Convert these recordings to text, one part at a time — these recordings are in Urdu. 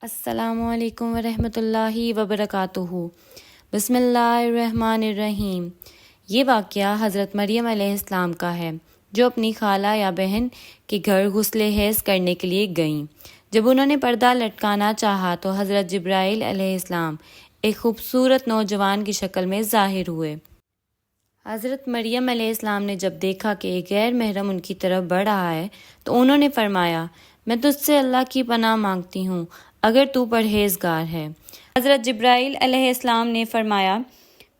السلام علیکم ورحمۃ اللہ وبرکاتہ۔ بسم اللہ الرحمن الرحیم۔ یہ واقعہ حضرت مریم علیہ السلام کا ہے، جو اپنی خالہ یا بہن کے گھر غسل حیض کرنے کے لیے گئیں۔ جب انہوں نے پردہ لٹکانا چاہا تو حضرت جبرائیل علیہ السلام ایک خوبصورت نوجوان کی شکل میں ظاہر ہوئے۔ حضرت مریم علیہ السلام نے جب دیکھا کہ ایک غیر محرم ان کی طرف بڑھ رہا ہے تو انہوں نے فرمایا، میں تجھ سے اللہ کی پناہ مانگتی ہوں اگر تو پرہیزگار ہے۔ حضرت جبرائیل علیہ السلام نے فرمایا،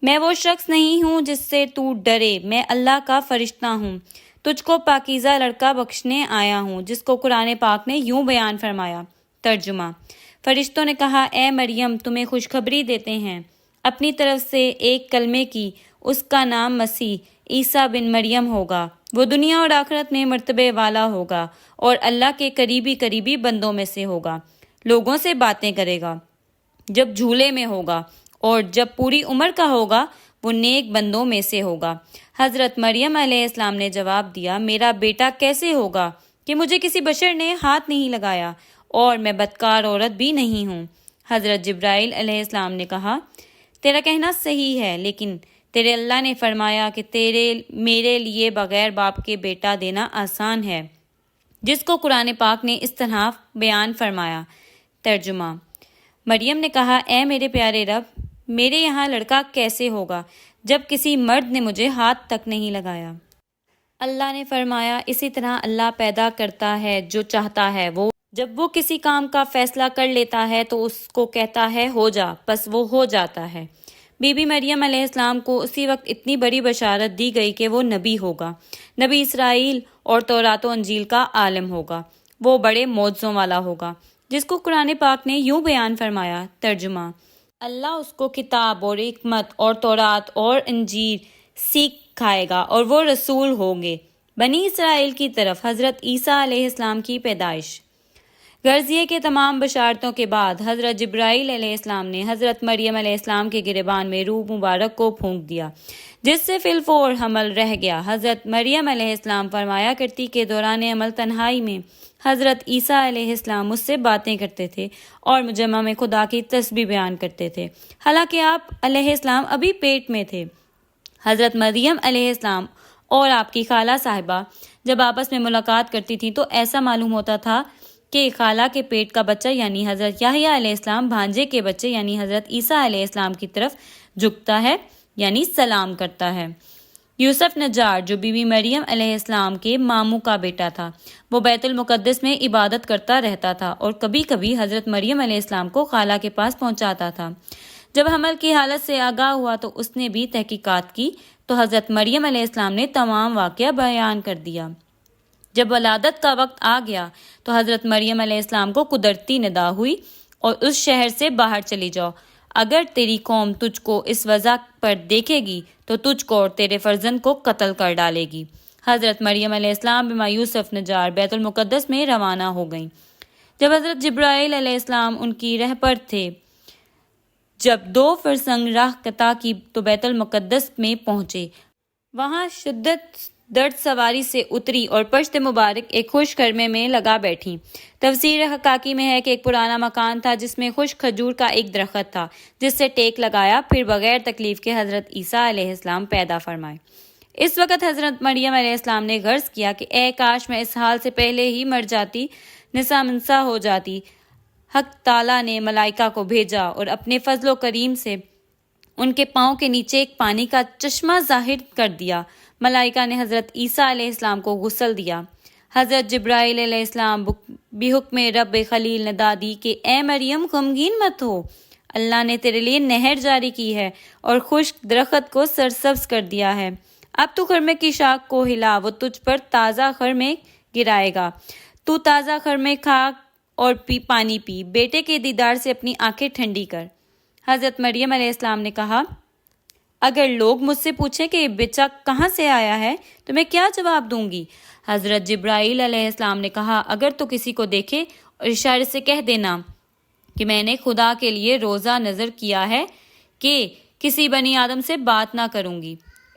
میں وہ شخص نہیں ہوں جس سے تو ڈرے، میں اللہ کا فرشتہ ہوں، تجھ کو پاکیزہ لڑکا بخشنے آیا ہوں، جس کو قرآن پاک نے یوں بیان فرمایا۔ ترجمہ: فرشتوں نے کہا، اے مریم، تمہیں خوشخبری دیتے ہیں اپنی طرف سے ایک کلمے کی، اس کا نام مسیح عیسیٰ بن مریم ہوگا۔ وہ دنیا اور آخرت میں مرتبے والا ہوگا اور اللہ کے قریبی بندوں میں سے ہوگا۔ لوگوں سے باتیں کرے گا جب جھولے میں ہوگا، اور جب پوری عمر کا ہوگا وہ نیک بندوں میں سے ہوگا۔ حضرت مریم علیہ السلام نے جواب دیا، میرا بیٹا کیسے ہوگا کہ مجھے کسی بشر نے ہاتھ نہیں لگایا اور میں بدکار عورت بھی نہیں ہوں۔ حضرت جبرائیل علیہ السلام نے کہا، تیرا کہنا صحیح ہے، لیکن تیرے اللہ نے فرمایا کہ میرے لیے بغیر باپ کے بیٹا دینا آسان ہے، جس کو قرآن پاک نے اس طرح بیان فرمایا۔ ترجمہ: مریم نے کہا، اے میرے پیارے رب، میرے یہاں لڑکا کیسے ہوگا جب کسی مرد نے مجھے ہاتھ تک نہیں لگایا؟ اللہ نے فرمایا، اسی طرح اللہ پیدا کرتا ہے جو چاہتا ہے، جب وہ کسی کام کا فیصلہ کر لیتا ہے تو اس کو کہتا ہے ہو جا، پس وہ ہو جاتا ہے۔ بی بی مریم علیہ السلام کو اسی وقت اتنی بڑی بشارت دی گئی کہ وہ نبی ہوگا، نبی اسرائیل اور تورات و انجیل کا عالم ہوگا، وہ بڑے معجزوں والا ہوگا، جس کو قرآن پاک نے یوں بیان فرمایا۔ ترجمہ: اللہ اس کو کتاب اور حکمت اور تورات اور انجیل سکھائے گا اور وہ رسول ہوں گے۔ بنی اسرائیل کی طرف حضرت عیسیٰ علیہ السلام کی پیدائش۔ غرض یہ کہ تمام بشارتوں کے بعد حضرت جبرائیل علیہ السلام نے حضرت مریم علیہ السلام کے گریبان میں روح مبارک کو پھونک دیا، جس سے فی الفور حمل رہ گیا۔ حضرت مریم علیہ السلام فرمایا کرتی کہ دوران عمل تنہائی میں حضرت عیسیٰ علیہ السلام مجھ سے باتیں کرتے تھے اور مجمع میں خدا کی تسبیح بیان کرتے تھے، حالانکہ آپ علیہ السلام ابھی پیٹ میں تھے۔ حضرت مریم علیہ السلام اور آپ کی خالہ صاحبہ جب آپس میں ملاقات کرتی تھیں تو ایسا معلوم ہوتا تھا کہ خالہ کے پیٹ کا بچہ یعنی حضرت یحییٰ علیہ السلام بھانجے کے بچے یعنی حضرت عیسیٰ علیہ السلام کی طرف جھکتا ہے یعنی سلام کرتا ہے۔ یوسف نجار، جو بی بی مریم علیہ السلام کے ماموں کا بیٹا تھا، وہ بیت المقدس میں عبادت کرتا رہتا تھا اور کبھی کبھی حضرت مریم علیہ السلام کو خالہ کے پاس پہنچاتا تھا۔ جب حمل کی حالت سے آگاہ ہوا تو اس نے بھی تحقیقات کی تو حضرت مریم علیہ السلام نے تمام واقعہ بیان کر دیا۔ جب ولادت کا وقت آ گیا تو حضرت مریم علیہ السلام کو قدرتی ندا ہوئی اور اس شہر سے باہر چلی جاؤ، اگر تیری قوم تجھ کو اس وضع پر دیکھے گی تو تجھ کو اور تیرے فرزند کو قتل کر ڈالے گی۔ حضرت مریم علیہ السلام بما یوسف نجار بیت المقدس میں روانہ ہو گئیں۔ جب حضرت جبرائیل علیہ السلام ان کی رہ پر تھے، جب 2 فرسنگ راہ قطع کی تو بیت المقدس میں پہنچے، وہاں شدت درد سواری سے اتری اور پشت مبارک ایک خشک خرمے میں لگا بیٹھی۔ تفسیر حقاقی میں ہے کہ ایک پرانا مکان تھا جس میں خشک کھجور کا ایک درخت تھا، جس سے ٹیک لگایا، پھر بغیر تکلیف کے حضرت عیسیٰ علیہ السلام پیدا فرمائے۔ اس وقت حضرت مریم علیہ السلام نے غرض کیا کہ اے کاش میں اس حال سے پہلے ہی مر جاتی، نسا منسا ہو جاتی۔ حق تعالیٰ نے ملائکہ کو بھیجا اور اپنے فضل و کریم سے ان کے پاؤں کے نیچے ایک پانی کا چشمہ ظاہر کر دیا۔ ملائکہ نے حضرت عیسیٰ علیہ السلام کو غسل دیا۔ حضرت جبرائیل علیہ السلام بحکم رب خلیل ندا دی کہ اے مریم، غمگین مت ہو، اللہ نے تیرے لیے نہر جاری کی ہے اور خشک درخت کو سرسبز کر دیا ہے۔ اب تو خرمے کی شاخ کو ہلا، وہ تجھ پر تازہ خرمے گرائے گا، تو تازہ خرمے کھا اور پانی پی، بیٹے کے دیدار سے اپنی آنکھیں ٹھنڈی کر۔ حضرت مریم علیہ السلام نے کہا، اگر لوگ مجھ سے پوچھیں کہ یہ بچہ کہاں سے آیا ہے تو میں کیا جواب دوں گی؟ حضرت جبرائیل علیہ السلام نے کہا، اگر تو کسی کو دیکھے اور اشارے سے کہہ دینا کہ میں نے خدا کے لیے روزہ نظر کیا ہے کہ کسی بنی آدم سے بات نہ کروں گی۔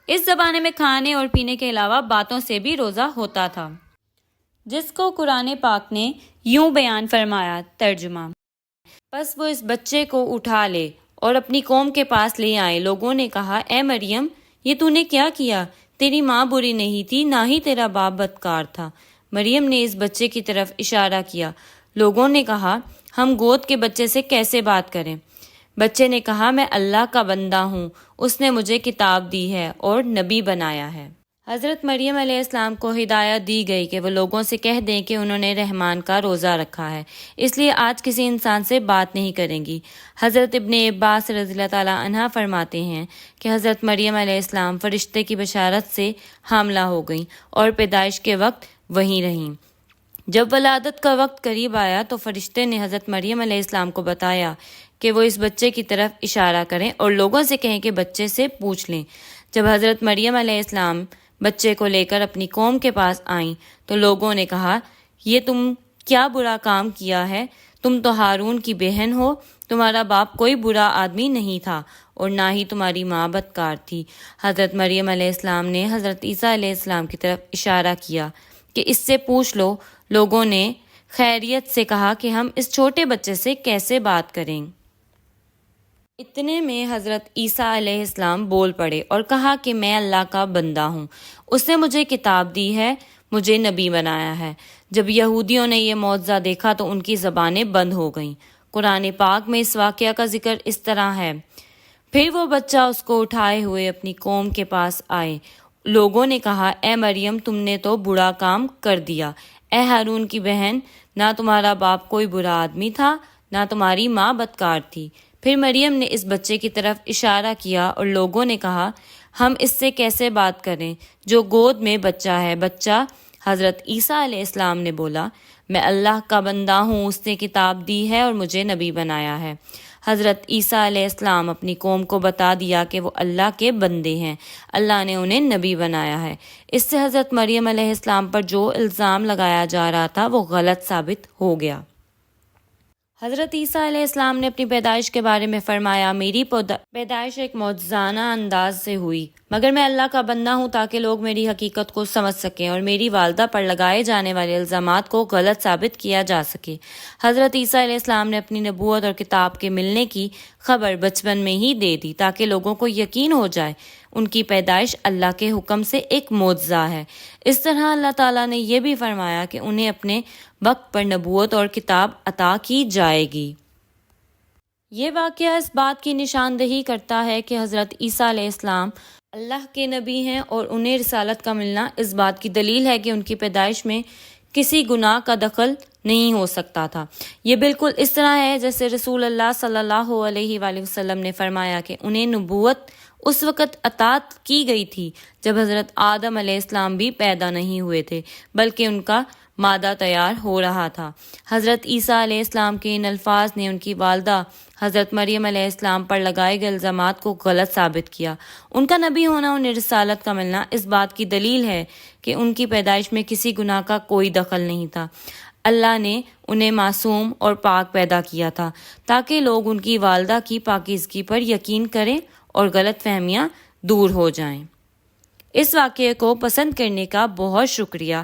اس زمانے میں کھانے اور پینے کے علاوہ باتوں سے بھی روزہ ہوتا تھا، جس کو قرآن پاک نے یوں بیان فرمایا۔ ترجمہ: پس وہ اس بچے کو اٹھا لے اور اپنی قوم کے پاس لے آئے۔ لوگوں نے کہا، اے مریم، یہ تو نے کیا کیا؟ تیری ماں بری نہیں تھی، نہ ہی تیرا باپ بدکار تھا۔ مریم نے اس بچے کی طرف اشارہ کیا۔ لوگوں نے کہا، ہم گود کے بچے سے کیسے بات کریں؟ بچے نے کہا، میں اللہ کا بندہ ہوں، اس نے مجھے کتاب دی ہے اور نبی بنایا ہے۔ حضرت مریم علیہ السلام کو ہدایت دی گئی کہ وہ لوگوں سے کہہ دیں کہ انہوں نے رحمان کا روزہ رکھا ہے، اس لیے آج کسی انسان سے بات نہیں کریں گی۔ حضرت ابن عباس رضی اللہ تعالیٰ عنہ فرماتے ہیں کہ حضرت مریم علیہ السلام فرشتے کی بشارت سے حاملہ ہو گئیں اور پیدائش کے وقت وہیں رہیں۔ جب ولادت کا وقت قریب آیا تو فرشتے نے حضرت مریم علیہ السلام کو بتایا کہ وہ اس بچے کی طرف اشارہ کریں اور لوگوں سے کہیں کہ بچے سے پوچھ لیں۔ جب حضرت مریم علیہ السلام بچے کو لے کر اپنی قوم کے پاس آئیں تو لوگوں نے کہا، یہ تم کیا برا کام کیا ہے؟ تم تو ہارون کی بہن ہو، تمہارا باپ کوئی برا آدمی نہیں تھا اور نہ ہی تمہاری ماں بدکار تھی۔ حضرت مریم علیہ السلام نے حضرت عیسیٰ علیہ السلام کی طرف اشارہ کیا کہ اس سے پوچھ لو۔ لوگوں نے خیریت سے کہا کہ ہم اس چھوٹے بچے سے کیسے بات کریں؟ اتنے میں حضرت عیسیٰ علیہ السلام بول پڑے اور کہا کہ میں اللہ کا بندہ ہوں، اس نے مجھے کتاب دی ہے، مجھے نبی بنایا ہے۔ جب یہودیوں نے یہ معجزہ دیکھا تو ان کی زبانیں بند ہو گئیں۔ قرآن پاک میں اس واقعہ کا ذکر اس طرح ہے، پھر وہ بچہ اس کو اٹھائے ہوئے اپنی قوم کے پاس آئے۔ لوگوں نے کہا، اے مریم، تم نے تو برا کام کر دیا۔ اے ہارون کی بہن، نہ تمہارا باپ کوئی برا آدمی تھا، نہ تمہاری ماں بدکار تھی۔ پھر مریم نے اس بچے کی طرف اشارہ کیا اور لوگوں نے کہا، ہم اس سے کیسے بات کریں جو گود میں بچہ ہے؟ بچہ حضرت عیسیٰ علیہ السلام نے بولا، میں اللہ کا بندہ ہوں، اس نے کتاب دی ہے اور مجھے نبی بنایا ہے۔ حضرت عیسیٰ علیہ السلام اپنی قوم کو بتا دیا کہ وہ اللہ کے بندے ہیں، اللہ نے انہیں نبی بنایا ہے۔ اس سے حضرت مریم علیہ السلام پر جو الزام لگایا جا رہا تھا وہ غلط ثابت ہو گیا۔ حضرت عیسیٰ علیہ السلام نے اپنی پیدائش کے بارے میں فرمایا، میری پیدائش ایک معجزانہ انداز سے ہوئی، مگر میں اللہ کا بندہ ہوں تاکہ لوگ میری حقیقت کو سمجھ سکیں اور میری والدہ پر لگائے جانے والے الزامات کو غلط ثابت کیا جا سکے۔ حضرت عیسیٰ علیہ السلام نے اپنی نبوت اور کتاب کے ملنے کی خبر بچپن میں ہی دے دی تاکہ لوگوں کو یقین ہو جائے ان کی پیدائش اللہ کے حکم سے ایک معجزہ ہے۔ اس طرح اللہ تعالیٰ نے یہ بھی فرمایا کہ انہیں اپنے وقت پر نبوت اور کتاب عطا کی جائے گی۔ یہ واقعہ اس بات کی نشاندہی کرتا ہے کہ حضرت عیسیٰ علیہ السلام اللہ کے نبی ہیں اور انہیں رسالت کا ملنا اس بات کی دلیل ہے کہ ان کی پیدائش میں کسی گناہ کا دخل نہیں ہو سکتا تھا۔ یہ بالکل اس طرح ہے جیسے رسول اللہ صلی اللہ علیہ وآلہ وسلم نے فرمایا کہ انہیں نبوت اس وقت عطا کی گئی تھی جب حضرت آدم علیہ السلام بھی پیدا نہیں ہوئے تھے بلکہ ان کا مادہ تیار ہو رہا تھا۔ حضرت عیسیٰ علیہ السلام کے ان الفاظ نے ان کی والدہ حضرت مریم علیہ السلام پر لگائے گئے الزامات کو غلط ثابت کیا۔ ان کا نبی ہونا، انہیں رسالت کا ملنا اس بات کی دلیل ہے کہ ان کی پیدائش میں کسی گناہ کا کوئی دخل نہیں تھا۔ اللہ نے انہیں معصوم اور پاک پیدا کیا تھا تاکہ لوگ ان کی والدہ کی پاکیزگی پر یقین کریں اور غلط فہمیاں دور ہو جائیں۔ اس واقعے کو پسند کرنے کا بہت شکریہ۔